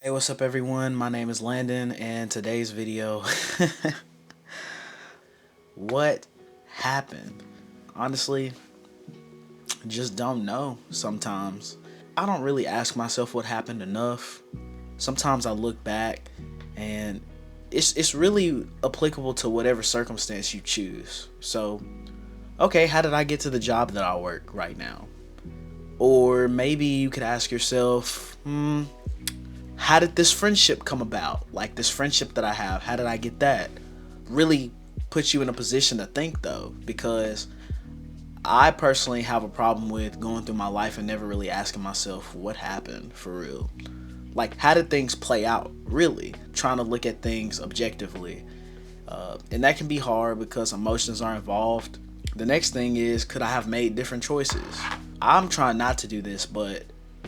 Hey, what's up, everyone? My name is Landon, and today's video, what happened? Honestly, just don't know sometimes. I don't really ask myself what happened enough. Sometimes I look back and it's really applicable to whatever circumstance you choose. So, okay, how did I get to the job that I work right now? Or maybe you could ask yourself, how did this friendship come about? Like this friendship that I have, how did I get that? Really puts you in a position to think though, because I personally have a problem with going through my life and never really asking myself what happened for real. Like, how did things play out, really? Trying to look at things objectively. And that can be hard because emotions are involved. The next thing is, could I have made different choices? I'm trying not to do this, but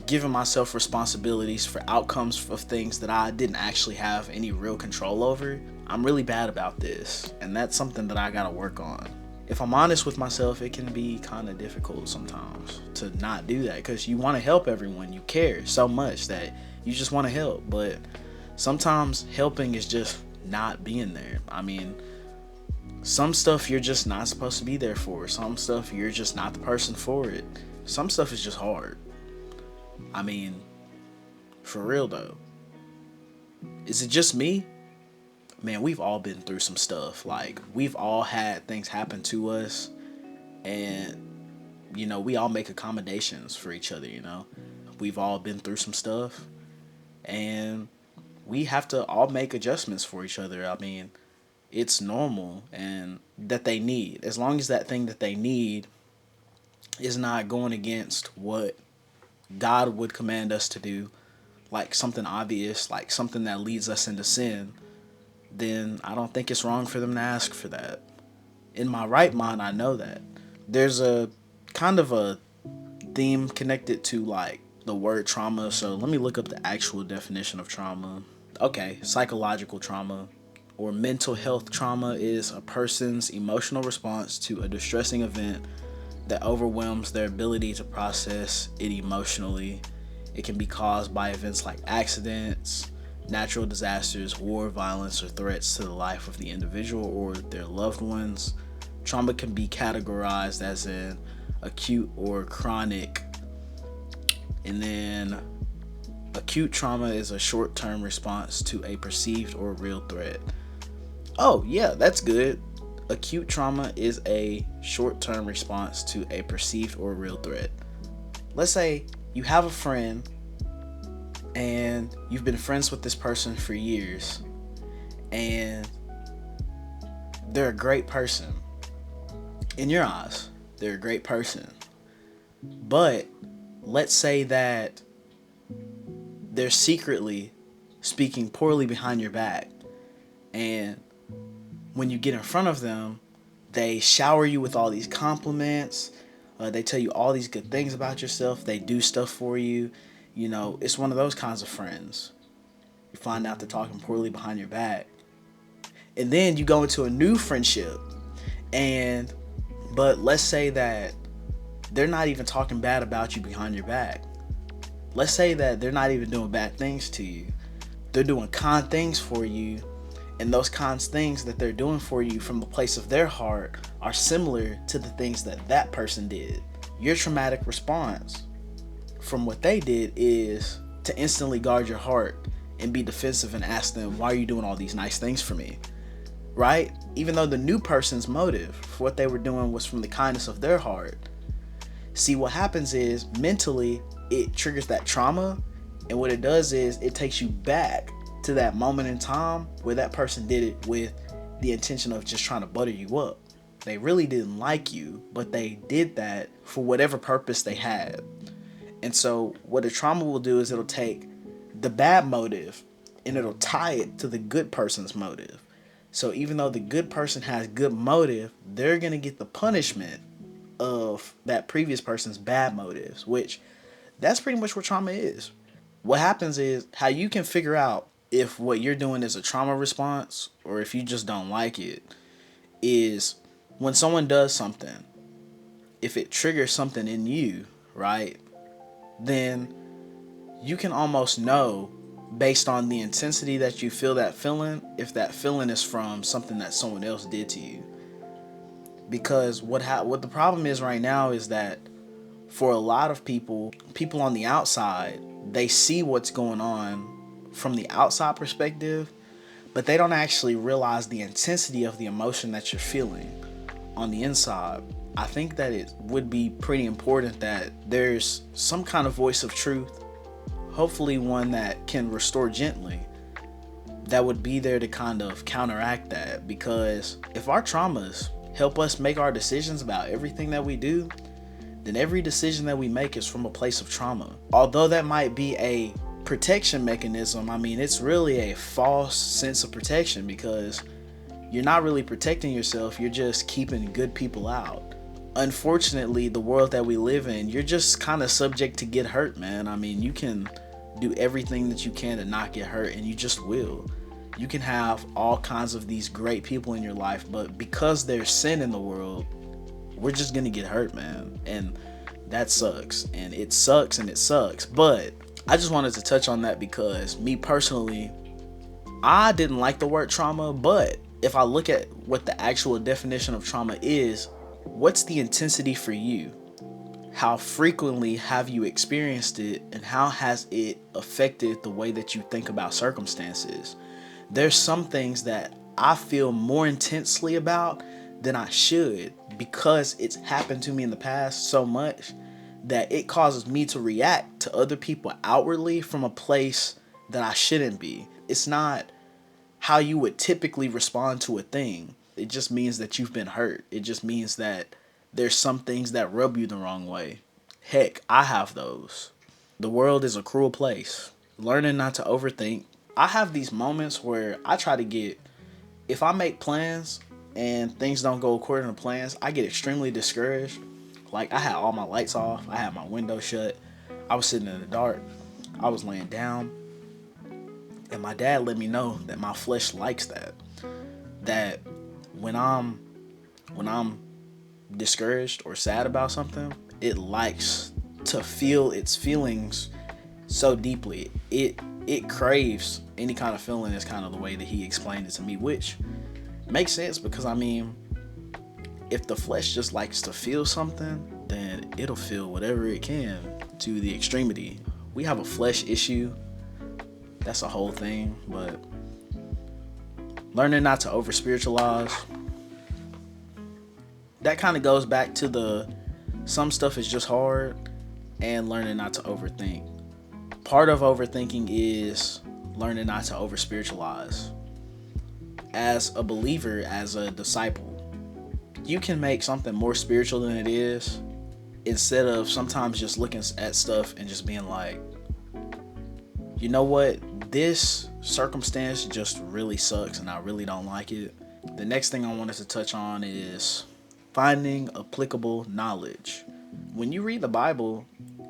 giving myself responsibilities for outcomes of things that I didn't actually have any real control over, I'm really bad about this. And that's something that I gotta work on. If I'm honest with myself, it can be kind of difficult sometimes to not do that because you want to help everyone. You care so much that you just want to help. But sometimes helping is just not being there. I mean, some stuff you're just not supposed to be there for. Some stuff you're just not the person for it. Some stuff is just hard. I mean, for real though. Is it just me? Man, we've all been through some stuff. Like, we've all had things happen to us, and we all make accommodations for each other, We've all been through some stuff, and we have to all make adjustments for each other. I mean, it's normal and that they need. As long as that thing that they need is not going against what God would command us to do, like something obvious, like something that leads us into sin, then I don't think it's wrong for them to ask for that. In my right mind, I know that. There's a kind of a theme connected to like the word trauma, so let me look up the actual definition of trauma. Okay, psychological trauma or mental health trauma is a person's emotional response to a distressing event that overwhelms their ability to process it emotionally. It can be caused by events like accidents, natural disasters, war, violence, or threats to the life of the individual or their loved ones. Trauma can be categorized as an acute or chronic. And then acute trauma is a short term response to a perceived or real threat. Oh, yeah, that's good. Acute trauma is a short term response to a perceived or real threat. Let's say you have a friend and you've been friends with this person for years, and they're a great person. In your eyes, they're a great person. But let's say that they're secretly speaking poorly behind your back, and when you get in front of them, they shower you with all these compliments. They tell you all these good things about yourself. They do stuff for you. It's one of those kinds of friends. You find out they're talking poorly behind your back. And then you go into a new friendship. But let's say that they're not even talking bad about you behind your back. Let's say that they're not even doing bad things to you. They're doing kind things for you, and those kind things that they're doing for you from the place of their heart are similar to the things that that person did. Your traumatic response from what they did is to instantly guard your heart and be defensive and ask them, why are you doing all these nice things for me? Right? Even though the new person's motive for what they were doing was from the kindness of their heart. See, what happens is mentally it triggers that trauma, and what it does is it takes you back to that moment in time where that person did it with the intention of just trying to butter you up. They really didn't like you, but they did that for whatever purpose they had. And so what a trauma will do is it'll take the bad motive and it'll tie it to the good person's motive. So even though the good person has good motive, they're going to get the punishment of that previous person's bad motives, which that's pretty much what trauma is. What happens is how you can figure out if what you're doing is a trauma response or if you just don't like it is when someone does something, if it triggers something in you, right? Then you can almost know based on the intensity that you feel that feeling, if that feeling is from something that someone else did to you. Because what the problem is right now is that for a lot of people on the outside, they see what's going on from the outside perspective, but they don't actually realize the intensity of the emotion that you're feeling on the inside. I think that it would be pretty important that there's some kind of voice of truth, hopefully one that can restore gently, that would be there to kind of counteract that. Because if our traumas help us make our decisions about everything that we do, then every decision that we make is from a place of trauma. Although that might be a protection mechanism, I mean, it's really a false sense of protection, because you're not really protecting yourself, you're just keeping good people out. Unfortunately, the world that we live in, you're just kind of subject to get hurt, man. I mean, you can do everything that you can to not get hurt, and you just will. You can have all kinds of these great people in your life, but because there's sin in the world, we're just gonna get hurt, man. And that sucks. And it sucks and it sucks. But I just wanted to touch on that because me personally, I didn't like the word trauma, but if I look at what the actual definition of trauma is, what's the intensity for you? How frequently have you experienced it, and how has it affected the way that you think about circumstances? There's some things that I feel more intensely about than I should, because it's happened to me in the past so much that it causes me to react to other people outwardly from a place that I shouldn't be. It's not how you would typically respond to a thing. It just means that you've been hurt. It just means that there's some things that rub you the wrong way. Heck, I have those. The world is a cruel place. Learning not to overthink. I have these moments where I try to get, if I make plans and things don't go according to plans, I get extremely discouraged. Like, I had all my lights off, I had my window shut, I was sitting in the dark, I was laying down, and my dad let me know that my flesh likes that. That when I'm discouraged or sad about something, it likes to feel its feelings so deeply. It craves any kind of feeling, is kind of the way that he explained it to me, which makes sense, because I mean, if the flesh just likes to feel something, then it'll feel whatever it can to the extremity. We have a flesh issue. That's a whole thing, but learning not to over spiritualize, that kind of goes back to the some stuff is just hard, and learning not to overthink. Part of overthinking is learning not to over spiritualize. As a believer, as a disciple, you can make something more spiritual than it is, instead of sometimes just looking at stuff and just being like, you know what, this circumstance just really sucks and I really don't like it. The next thing I wanted to touch on is finding applicable knowledge. When you read the Bible,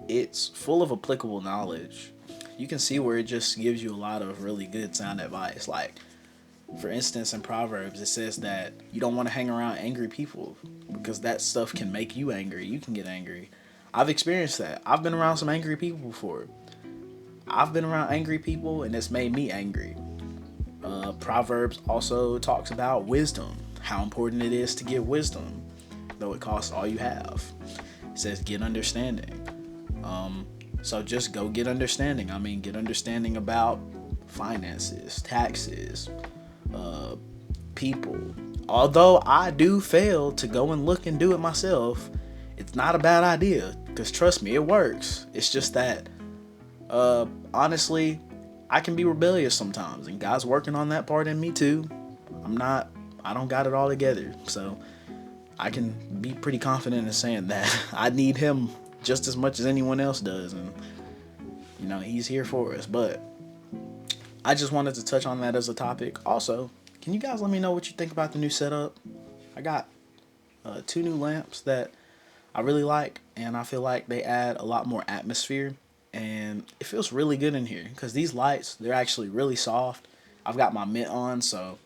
it's full of applicable knowledge. You can see where it just gives you a lot of really good sound advice. Like, for instance, in Proverbs, it says that you don't want to hang around angry people, because that stuff can make you angry. You can get angry. I've experienced that. I've been around some angry people before. I've been around angry people, and it's made me angry. Proverbs also talks about wisdom, how important it is to get wisdom, though it costs all you have. It says get understanding. So just go get understanding. I mean, get understanding about finances, taxes, people. Although I do fail to go and look and do it myself, it's not a bad idea, because trust me, it works. It's just that honestly, I can be rebellious sometimes, and God's working on that part in me too. I don't got it all together, so I can be pretty confident in saying that I need him just as much as anyone else does, and you know, he's here for us. But I just wanted to touch on that as a topic. Also, can you guys let me know what you think about the new setup? I got 2 new lamps that I really like, and I feel like they add a lot more atmosphere, and it feels really good in here, because these lights, they're actually really soft. I've got my mint on, so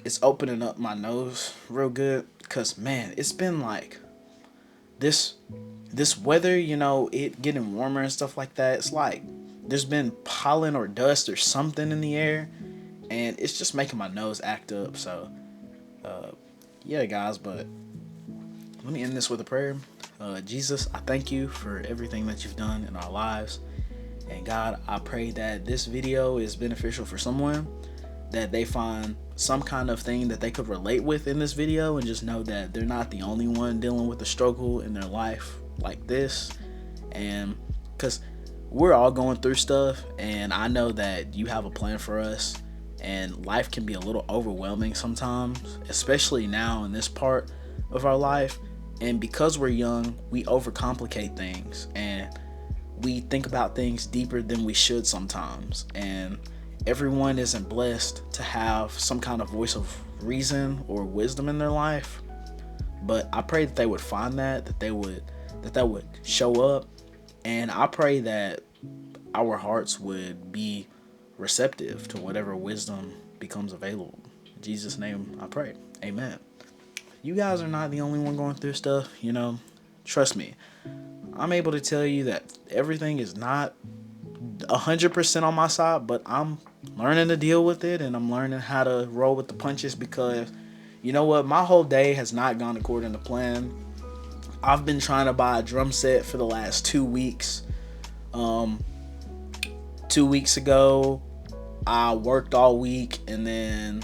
it's opening up my nose real good, because man, it's been like this weather, you know, it getting warmer and stuff like that. It's like there's been pollen or dust or something in the air, and it's just making my nose act up. So, yeah, guys, but let me end this with a prayer. Jesus, I thank you for everything that you've done in our lives. And God, I pray that this video is beneficial for someone, that they find some kind of thing that they could relate with in this video, and just know that they're not the only one dealing with a struggle in their life like this. And because we're all going through stuff, and I know that you have a plan for us, and life can be a little overwhelming sometimes, especially now in this part of our life. And because we're young, we overcomplicate things, and we think about things deeper than we should sometimes. And everyone isn't blessed to have some kind of voice of reason or wisdom in their life. But I pray that they would find that would show up. And I pray that our hearts would be receptive to whatever wisdom becomes available. In Jesus' name I pray. Amen. You guys are not the only one going through stuff, you know. Trust me. I'm able to tell you that everything is not 100% on my side, but I'm learning to deal with it, and I'm learning how to roll with the punches, because you know what? My whole day has not gone according to plan. I've been trying to buy a drum set for the last 2 weeks. 2 weeks ago, I worked all week, and then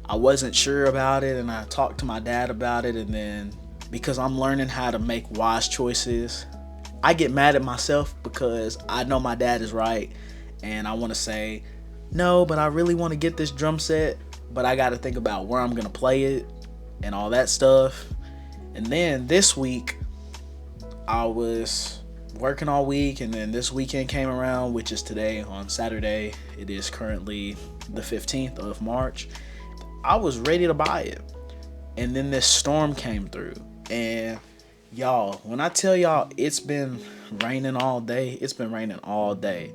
I wasn't sure about it, and I talked to my dad about it, and then because I'm learning how to make wise choices, I get mad at myself because I know my dad is right, and I want to say, no, but I really want to get this drum set, but I got to think about where I'm going to play it and all that stuff. And then this week, I was working all week, and then this weekend came around, which is today on Saturday. It is currently the 15th of March. I was ready to buy it, and then this storm came through, and y'all, when I tell y'all it's been raining all day, it's been raining all day.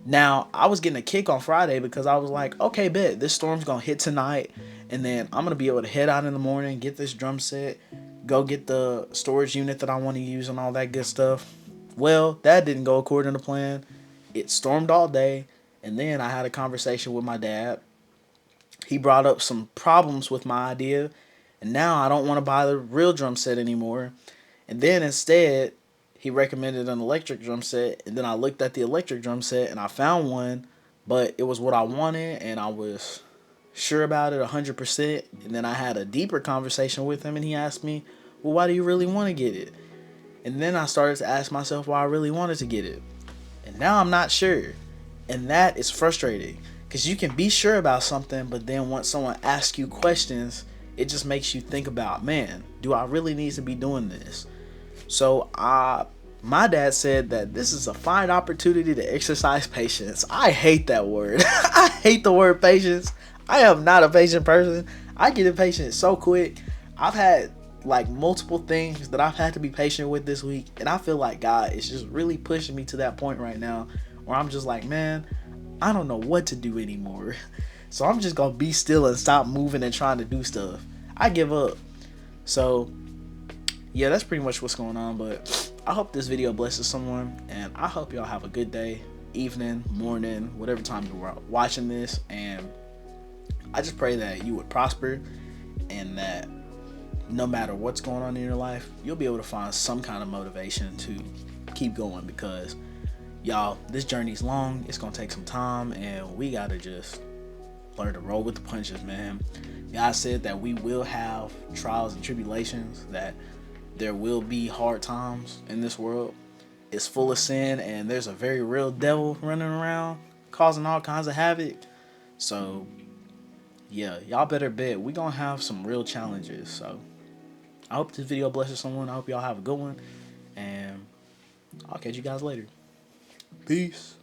Now, I was getting a kick on Friday because I was like, okay, bet, this storm's gonna hit tonight, and then I'm gonna be able to head out in the morning, get this drum set, go get the storage unit that I want to use and all that good stuff. Well, that didn't go according to plan. It stormed all day, and then I had a conversation with my dad. He brought up some problems with my idea, and now I don't want to buy the real drum set anymore. And then instead, he recommended an electric drum set, and then I looked at the electric drum set and I found one, but it was what I wanted, and I was sure about it 100%. And then I had a deeper conversation with him, and he asked me, well, why do you really want to get it? And then I started to ask myself why I really wanted to get it. And now I'm not sure. And that is frustrating, because you can be sure about something, but then once someone asks you questions, it just makes you think about, man, do I really need to be doing this? So my dad said that this is a fine opportunity to exercise patience. I hate that word. I hate the word patience. I am not a patient person. I get impatient so quick. I've had like multiple things that I've had to be patient with this week, and I feel like God is just really pushing me to that point right now where I'm just like, man, I don't know what to do anymore. So I'm just gonna be still and stop moving and trying to do stuff. I give up. So yeah, that's pretty much what's going on. But I hope this video blesses someone, and I hope y'all have a good day, evening, morning, whatever time you're watching this. And I just pray that you would prosper, and that no matter what's going on in your life, you'll be able to find some kind of motivation to keep going, because y'all, this journey's long. It's gonna take some time, and we gotta just learn to roll with the punches, man. God said that we will have trials and tribulations, that there will be hard times in this world. It's full of sin, and there's a very real devil running around causing all kinds of havoc. So yeah, y'all better bet we gonna have some real challenges. So I hope this video blesses someone. I hope y'all have a good one, and I'll catch you guys later. Peace.